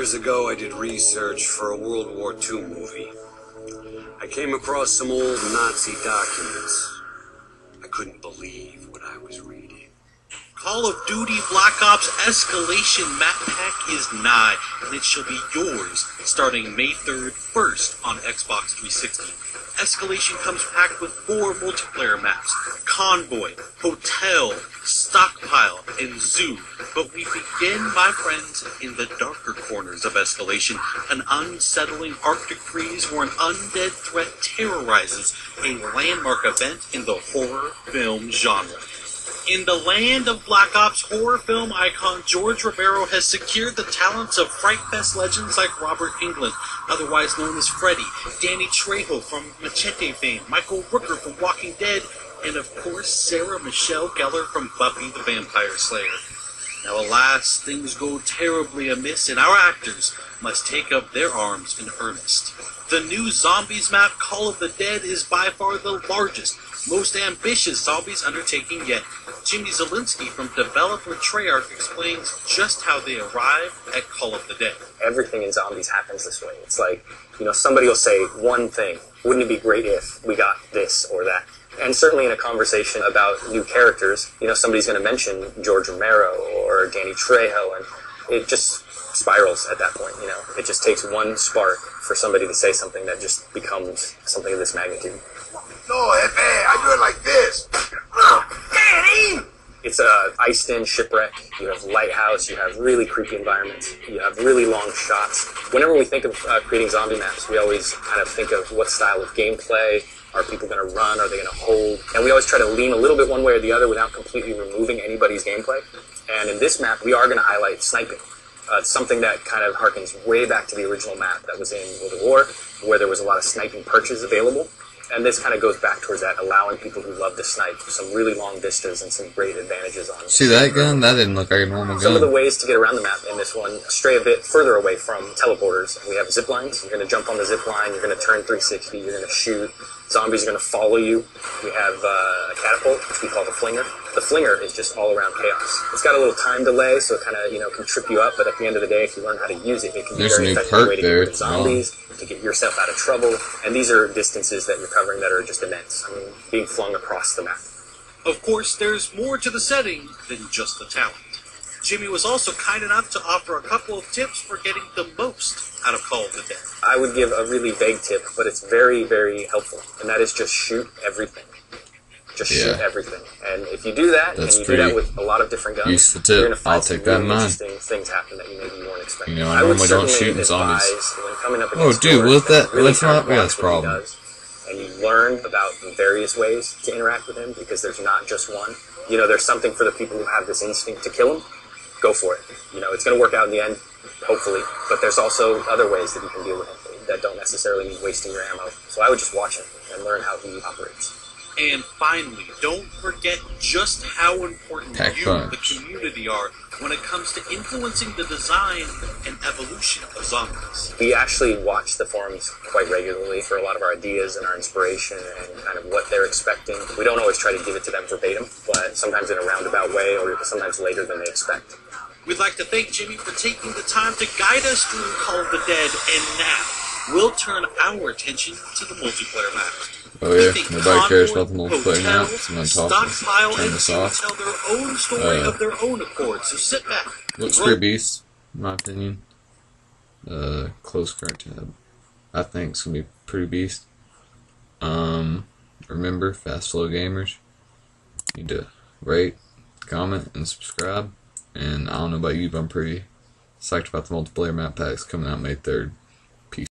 years ago, I did research for a World War II movie. I came across some old Nazi documents. I couldn't believe what I was reading. Call of Duty Black Ops Escalation map pack is nigh, and it shall be yours starting May 3rd, first on Xbox 360. Escalation comes packed with 4 multiplayer maps: Convoy, Hotel, Stockpile, and Zoo. But we begin, my friends, in the darker corners of Escalation, an unsettling Arctic freeze where an undead threat terrorizes a landmark event in the horror film genre. In the land of Black Ops, horror film icon George Romero has secured the talents of Fright Fest legends like Robert Englund, otherwise known as Freddy, Danny Trejo from Machete fame, Michael Rooker from Walking Dead, and of course Sarah Michelle Gellar from Buffy the Vampire Slayer. Now alas, things go terribly amiss and our actors must take up their arms in earnest. The new Zombies map, Call of the Dead, is by far the largest, most ambitious zombies undertaking yet. Jimmy Zielinski from developer Treyarch explains just how they arrived at Call of the Dead. Everything in zombies happens this way. It's like, somebody will say one thing. Wouldn't it be great if we got this or that? And certainly in a conversation about new characters, somebody's going to mention George Romero or Danny Trejo, and it just spirals at that point. It just takes one spark for somebody to say something that just becomes something of this magnitude. No, Jefe, I do it like this. It's a iced-in shipwreck. You have lighthouse. You have really creepy environments. You have really long shots. Whenever we think of creating zombie maps, we always kind of think of what style of gameplay. Are people going to run? Are they going to hold? And we always try to lean a little bit one way or the other without completely removing anybody's gameplay. And in this map, we are going to highlight sniping. It's something that kind of harkens way back to the original map that was in World of War, where there was a lot of sniping perches available. And this kind of goes back towards that, allowing people who love to snipe some really long vistas and some great advantages on it. See that gun? That didn't look like a normal gun. Some of the ways to get around the map in this one stray a bit further away from teleporters. We have zip lines. You're going to jump on the zip line. You're going to turn 360. You're going to shoot. Zombies are going to follow you. We have a catapult, which we call the flinger. The flinger is just all around chaos. It's got a little time delay, so it kind of can trip you up. But at the end of the day, if you learn how to use it, it can be a very effective way to get rid of zombies, to get yourself out of trouble. And these are distances that you're covering that are just immense. I mean, being flung across the map. Of course, there's more to the setting than just the talent. Jimmy was also kind enough to offer a couple of tips for getting the most out of Call of the Dead. I would give a really vague tip, but it's very, very helpful, and that is just shoot everything. Just shoot everything. And if you do that, and you do that with a lot of different guns, useful tip. you're going to find I'll some take that really in mind. interesting things happen that you maybe weren't expecting. I normally don't shoot in zombies. When coming up Oh, against dude, doors, what's that? really What's not? We got watch this what he problem. does, and you learn about the various ways to interact with him, because there's not just one. There's something for the people who have this instinct to kill him. Go for it. It's going to work out in the end, hopefully. But there's also other ways that you can deal with him that don't necessarily mean wasting your ammo. So I would just watch him and learn how he operates. And finally, don't forget just how important you, the community, are when it comes to influencing the design and evolution of zombies. We actually watch the forums quite regularly for a lot of our ideas and our inspiration and kind of what they're expecting. We don't always try to give it to them verbatim, but sometimes in a roundabout way or sometimes later than they expect. We'd like to thank Jimmy for taking the time to guide us through Call of the Dead, and now we'll turn our attention to the multiplayer maps. Oh yeah, nobody cares about the multiplayer maps. I'm going to Stockpile turn this off. Tell their own story of their own accord, so sit back. Looks pretty beast, in my opinion. Close current tab. I think it's going to be pretty beast. Remember, fast flow gamers, need to rate, comment, and subscribe. And I don't know about you, but I'm pretty psyched about the multiplayer map packs coming out May 3rd.